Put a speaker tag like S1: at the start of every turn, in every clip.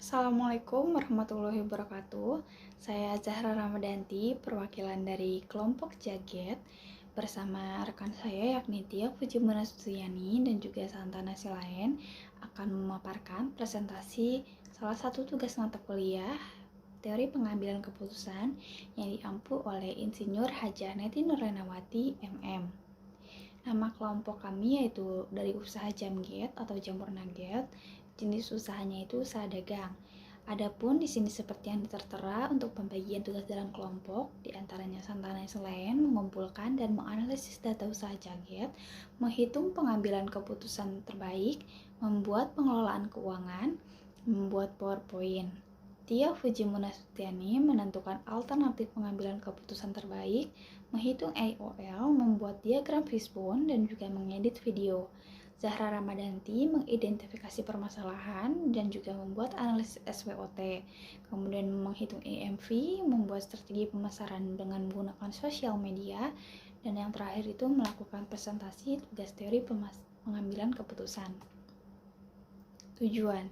S1: Assalamualaikum warahmatullahi wabarakatuh. Saya Zahra Ramadanti, perwakilan dari kelompok Jaget bersama rekan saya yakni Tia Fujimura Sutiyani dan juga Santana Silaen akan memaparkan presentasi salah satu tugas mata kuliah teori pengambilan keputusan yang diampu oleh Insinyur Hajah Neti Nurrenawati MM. Nama kelompok kami yaitu dari usaha Jamget atau Jamur Nugget. Jenis usahanya itu usaha dagang. Adapun di sini seperti yang tertera untuk pembagian tugas dalam kelompok, di antaranya Santana selain mengumpulkan dan menganalisis data usaha Jaget, menghitung pengambilan keputusan terbaik, membuat pengelolaan keuangan, membuat PowerPoint. Tia Fujimura Sutiani menentukan alternatif pengambilan keputusan terbaik, menghitung AOL, membuat diagram fishbone, dan juga mengedit video. Zahra Ramadanti mengidentifikasi permasalahan dan juga membuat analisis SWOT, kemudian menghitung EMV, membuat strategi pemasaran dengan menggunakan sosial media, dan yang terakhir itu melakukan presentasi tugas teori pengambilan keputusan. Tujuan: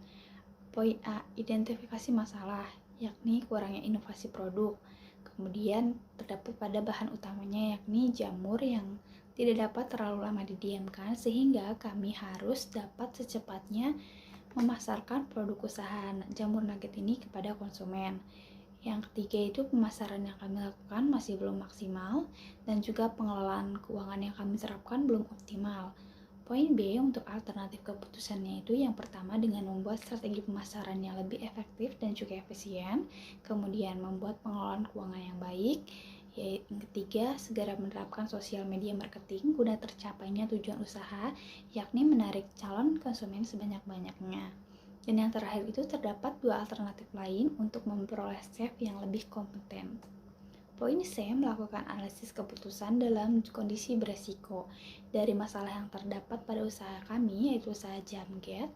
S1: Poin A, identifikasi masalah, yakni kurangnya inovasi produk. Kemudian terdapat pada bahan utamanya yakni jamur yang tidak dapat terlalu lama didiamkan sehingga kami harus dapat secepatnya memasarkan produk usaha jamur nugget ini kepada konsumen. Yang ketiga itu pemasaran yang kami lakukan masih belum maksimal dan juga pengelolaan keuangan yang kami terapkan belum optimal. Poin B untuk alternatif keputusannya itu yang pertama dengan membuat strategi pemasaran yang lebih efektif dan juga efisien, kemudian membuat pengelolaan keuangan yang baik, yang ketiga segera menerapkan sosial media marketing guna tercapainya tujuan usaha, yakni menarik calon konsumen sebanyak-banyaknya. Dan yang terakhir itu terdapat dua alternatif lain untuk memperoleh chef yang lebih kompeten. Poin C melakukan analisis keputusan dalam kondisi beresiko. Dari masalah yang terdapat pada usaha kami, yaitu usaha Jamget,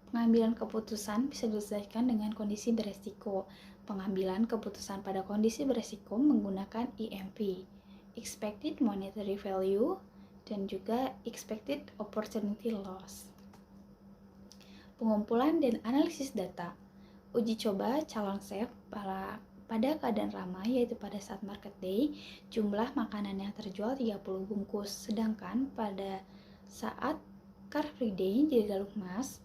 S1: pengambilan keputusan bisa diselesaikan dengan kondisi beresiko. Pengambilan keputusan pada kondisi beresiko menggunakan EMV, Expected Monetary Value, dan juga Expected Opportunity Loss. Pengumpulan dan analisis data. Uji coba calon chef pada keadaan ramai, yaitu pada saat market day, jumlah makanan yang terjual 30 bungkus, sedangkan pada saat Car Free Day di Galung Mas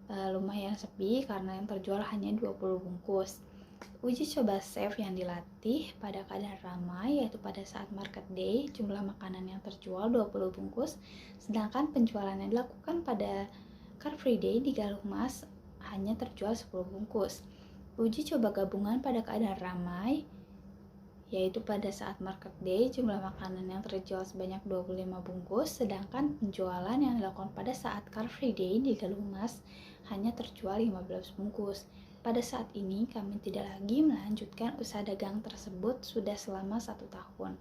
S1: lumayan sepi karena yang terjual hanya 20 bungkus. Uji coba chef yang dilatih pada keadaan ramai, yaitu pada saat market day, jumlah makanan yang terjual 20 bungkus, sedangkan penjualan yang dilakukan pada Car Free Day di Galung Mas hanya terjual 10 bungkus. Uji coba gabungan pada keadaan ramai, yaitu pada saat market day jumlah makanan yang terjual sebanyak 25 bungkus, sedangkan penjualan yang dilakukan pada saat Car Free Day di Galung Mas hanya terjual 15 bungkus. Pada saat ini kami tidak lagi melanjutkan usaha dagang tersebut sudah selama 1 tahun.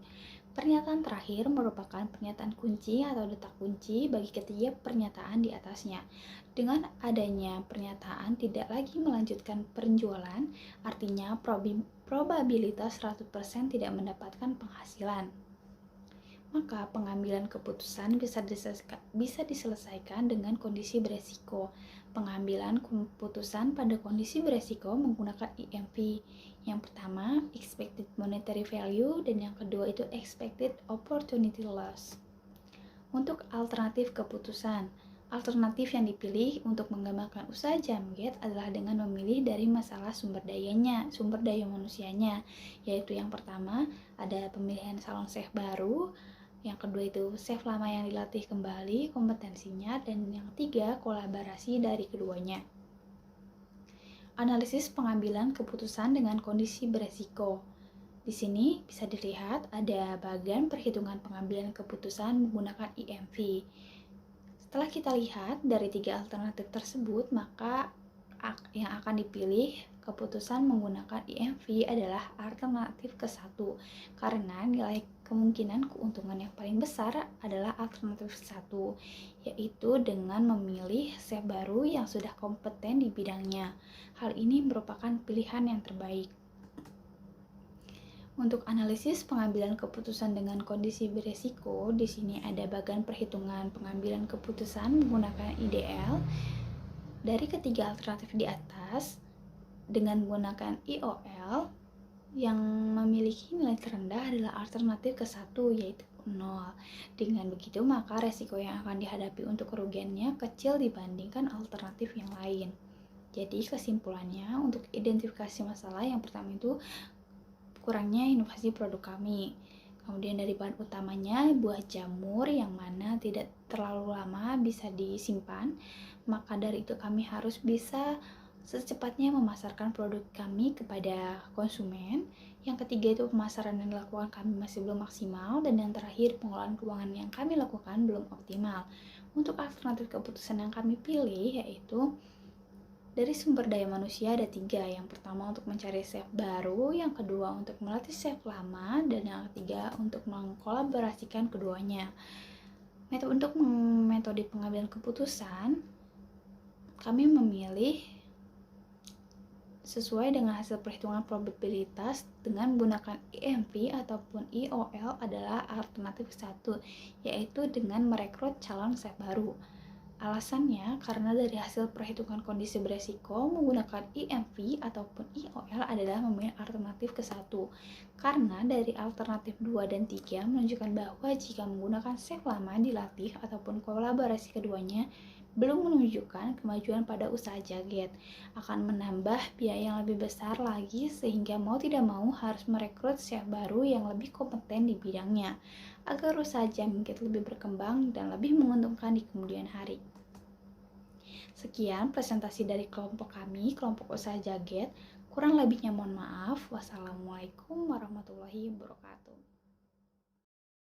S1: Pernyataan terakhir merupakan pernyataan kunci atau detak kunci bagi ketiga pernyataan di atasnya. Dengan adanya pernyataan tidak lagi melanjutkan penjualan, artinya probabilitas 100% tidak mendapatkan penghasilan. Maka pengambilan keputusan bisa diselesaikan dengan kondisi beresiko. Pengambilan keputusan pada kondisi beresiko menggunakan EMV. Yang pertama, Expected Monetary Value, dan yang kedua itu Expected Opportunity Loss. Untuk alternatif keputusan, alternatif yang dipilih untuk mengembangkan usaha Jamget adalah dengan memilih dari masalah sumber daya manusianya, yaitu yang pertama ada pemilihan calon chef baru, yang kedua itu chef lama yang dilatih kembali kompetensinya, dan yang ketiga kolaborasi dari keduanya. Analisis pengambilan keputusan dengan kondisi beresiko. Di sini bisa dilihat ada bagian perhitungan pengambilan keputusan menggunakan EMV. Setelah kita lihat dari 3 alternatif tersebut, maka yang akan dipilih keputusan menggunakan EMV adalah alternatif ke-1 karena nilai kemungkinan keuntungan yang paling besar adalah alternatif 1, yaitu dengan memilih chef baru yang sudah kompeten di bidangnya. Hal ini merupakan pilihan yang terbaik. Untuk analisis pengambilan keputusan dengan kondisi beresiko, di sini ada bagian perhitungan pengambilan keputusan menggunakan IDL. Dari ketiga alternatif di atas, Dengan menggunakan IOL, yang memiliki nilai terendah adalah alternatif ke 1, yaitu 0. Dengan begitu, maka resiko yang akan dihadapi untuk kerugiannya kecil dibandingkan alternatif yang lain. Jadi kesimpulannya, untuk identifikasi masalah, yang pertama itu kurangnya inovasi produk kami. Kemudian dari bahan utamanya buah jamur yang mana tidak terlalu lama bisa disimpan, maka dari itu kami harus bisa secepatnya memasarkan produk kami kepada konsumen. Yang ketiga itu pemasaran yang dilakukan kami masih belum maksimal, dan yang terakhir pengelolaan keuangan yang kami lakukan belum optimal. Untuk alternatif keputusan yang kami pilih yaitu dari sumber daya manusia ada 3. Yang pertama untuk mencari chef baru, yang kedua untuk melatih chef lama, dan yang ketiga untuk mengkolaborasikan keduanya. Untuk metode pengambilan keputusan, kami memilih sesuai dengan hasil perhitungan probabilitas dengan menggunakan IMV ataupun IOL adalah alternatif 1, yaitu dengan merekrut calon chef baru. Alasannya karena dari hasil perhitungan kondisi beresiko, menggunakan IMV ataupun IOL adalah memilih alternatif ke 1. Karena dari alternatif 2 dan 3 menunjukkan bahwa jika menggunakan chef lama dilatih ataupun kolaborasi keduanya belum menunjukkan kemajuan pada usaha Jaget, akan menambah biaya yang lebih besar lagi, sehingga mau tidak mau harus merekrut chef baru yang lebih kompeten di bidangnya agar usaha Jaget lebih berkembang dan lebih menguntungkan di kemudian hari. Sekian presentasi dari kelompok kami, kelompok usaha Jaget. Kurang lebihnya mohon maaf. Wassalamualaikum warahmatullahi wabarakatuh.